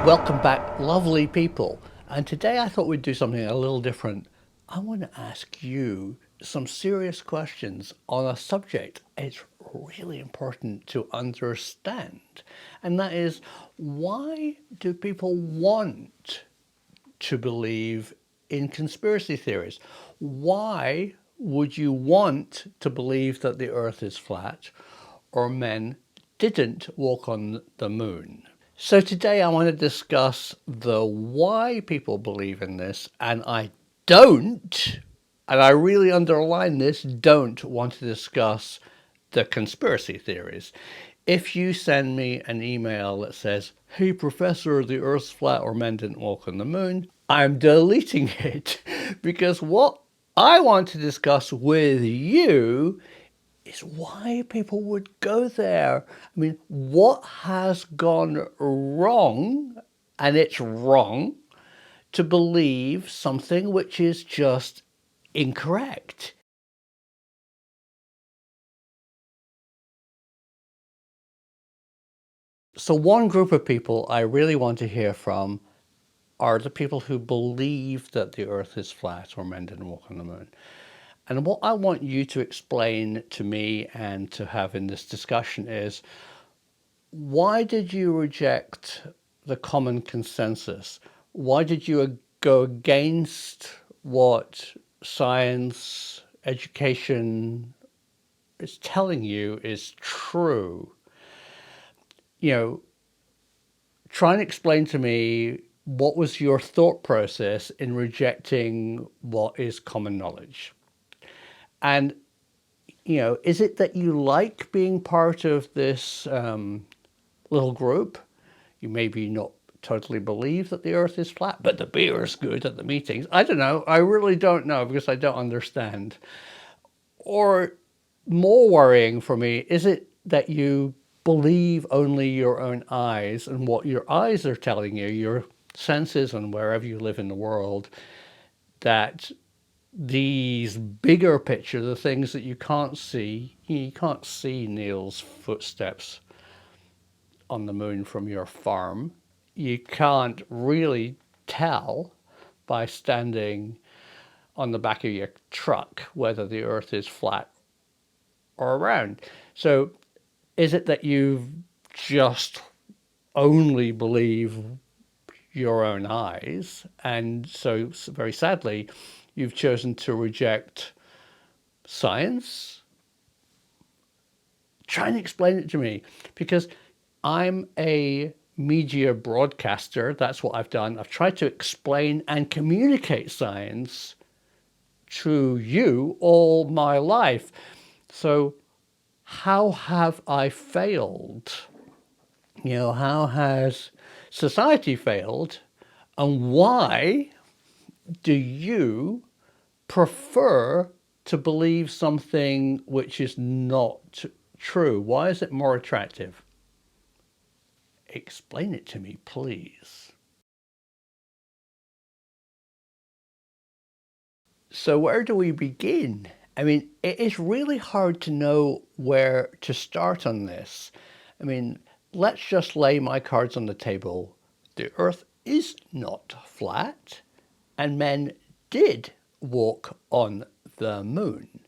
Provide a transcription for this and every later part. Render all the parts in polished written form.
Welcome back, lovely people. And today I thought we'd do something a little different. I want to ask you some serious questions on a subject it's really important to understand. And that is, why do people want to believe in conspiracy theories? Why would you want to believe that the earth is flat or men didn't walk on the moon? So today I want to discuss the why people believe in this, and I don't, and I really underline this, don't want to discuss the conspiracy theories. If you send me an email that says, "Hey professor, the earth's flat or men didn't walk on the moon," I'm deleting it because what I want to discuss with you is why people would go there. I mean, what has gone wrong, and it's wrong, to believe something which is just incorrect? So, one group of people I really want to hear from are the people who believe that the earth is flat or men didn't walk on the moon. And what I want you to explain to me and to have in this discussion is, why did you reject the common consensus? Why did you go against what science, education is telling you is true? You know, try and explain to me, what was your thought process in rejecting what is common knowledge? And, is it that you like being part of this little group? You maybe not totally believe that the earth is flat, but the beer is good at the meetings. I don't know. I really don't know because I don't understand. Or more worrying for me, is it that you believe only your own eyes and what your eyes are telling you, your senses and wherever you live in the world, that these bigger picture, the things that you can't see Neil's footsteps on the moon from your farm. You can't really tell by standing on the back of your truck whether the earth is flat or round. So is it that you just only believe your own eyes? And so, very sadly, you've chosen to reject science? Try and explain it to me, because I'm a media broadcaster. That's what I've done. I've tried to explain and communicate science to you all my life. So how have I failed? How has society failed? And why do you prefer to believe something which is not true? Why is it more attractive? Explain it to me, please. So, where do we begin? I mean, it is really hard to know where to start on this. I mean, let's just lay my cards on the table. The earth is not flat, and men did walk on the moon.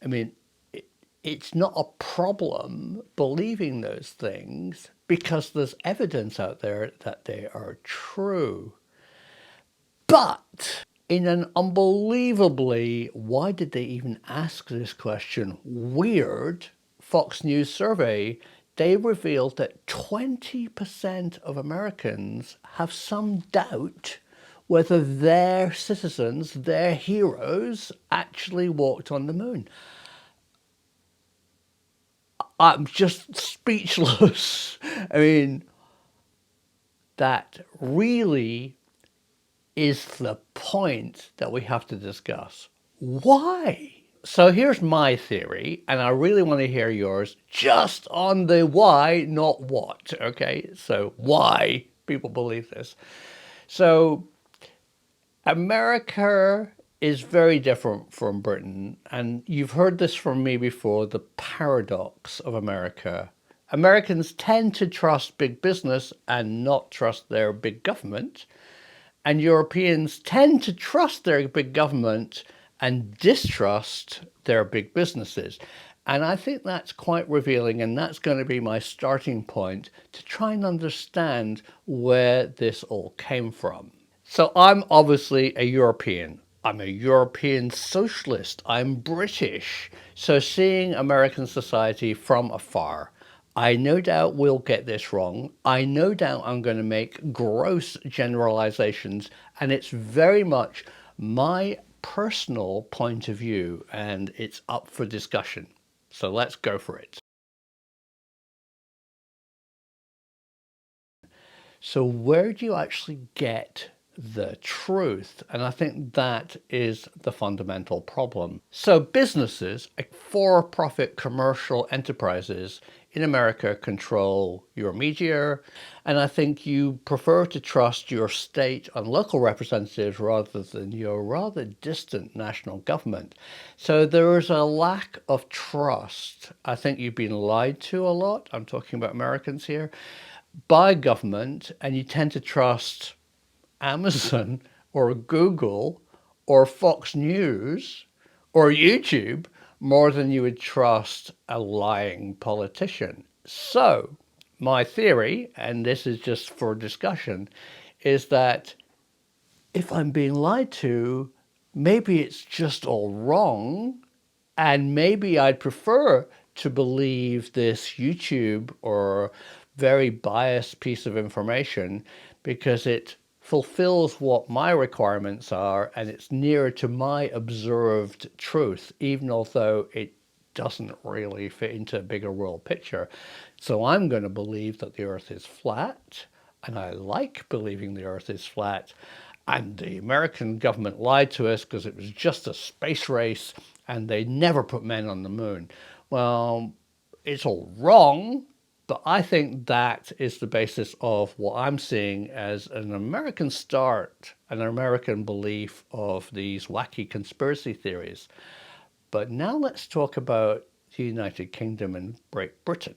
I mean, it's not a problem believing those things because there's evidence out there that they are true. But in an unbelievably, why did they even ask this question, weird Fox News survey, they revealed that 20% of Americans have some doubt whether their citizens, their heroes, actually walked on the moon. I'm just speechless. I mean, that really is the point that we have to discuss. Why? So here's my theory, and I really want to hear yours just on the why, not what. Okay, so why people believe this. So America is very different from Britain, and you've heard this from me before, the paradox of America Americans tend to trust big business and not trust their big government. And Europeans tend to trust their big government and distrust their big businesses. And I think that's quite revealing, and that's going to be my starting point to try and understand where this all came from. So I'm obviously a European. I'm a European socialist. I'm British. So seeing American society from afar, I no doubt will get this wrong. I no doubt I'm going to make gross generalizations, and it's very much my personal point of view, and it's up for discussion. So let's go for it. So where do you actually get the truth? And I think that is the fundamental problem. So businesses, for-profit commercial enterprises in America control your media, and I think you prefer to trust your state and local representatives rather than your rather distant national government. So there is a lack of trust. I think you've been lied to a lot. I'm talking about Americans here by government, and you tend to trust Amazon or Google or Fox News or YouTube more than you would trust a lying politician. So, my theory, and this is just for discussion, is that if I'm being lied to, maybe it's just all wrong, and maybe I'd prefer to believe this YouTube or very biased piece of information because it fulfills what my requirements are and it's nearer to my observed truth, even although it doesn't really fit into a bigger world picture. So I'm going to believe that the earth is flat, and I like believing the earth is flat. And the American government lied to us because it was just a space race and they never put men on the moon. Well, it's all wrong, but I think that is the basis of what I'm seeing as an American start, an American belief of these wacky conspiracy theories. But now let's talk about the United Kingdom and Great Britain.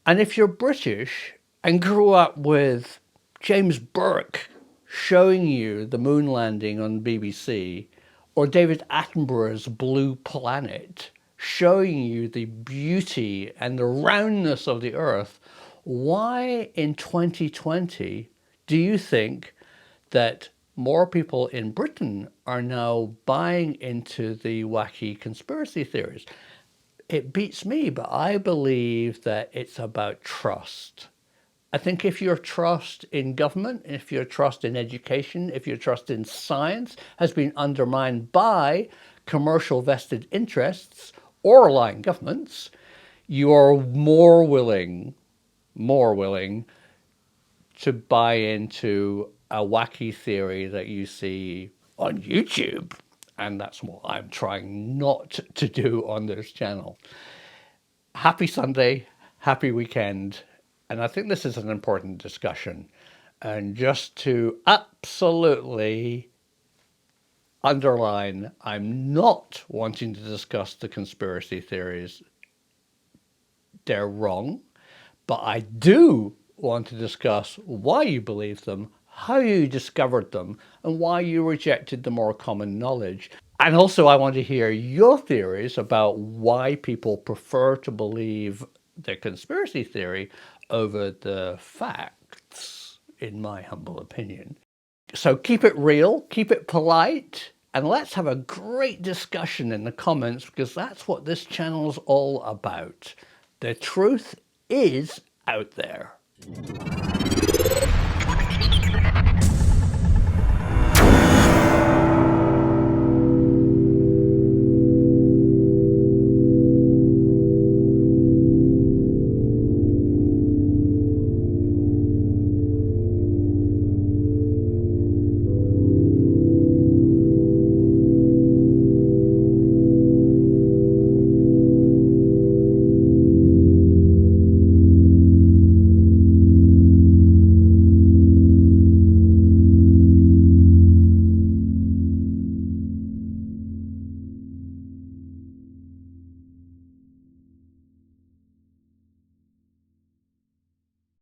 And if you're British and grew up with James Burke showing you the moon landing on BBC, or David Attenborough's Blue Planet showing you the beauty and the roundness of the Earth, why in 2020 do you think that more people in Britain are now buying into the wacky conspiracy theories? It beats me, but I believe that it's about trust. I think if your trust in government, if your trust in education, if your trust in science has been undermined by commercial vested interests or lying governments, you are more willing to buy into a wacky theory that you see on YouTube. And that's what I'm trying not to do on this channel. Happy Sunday, happy weekend. And I think this is an important discussion. And just to absolutely underline, I'm not wanting to discuss the conspiracy theories. They're wrong. But I do want to discuss why you believe them, how you discovered them, and why you rejected the more common knowledge. And also, I want to hear your theories about why people prefer to believe the conspiracy theory over the facts, in my humble opinion. So keep it real, keep it polite, and let's have a great discussion in the comments because that's what this channel's all about. The truth is out there.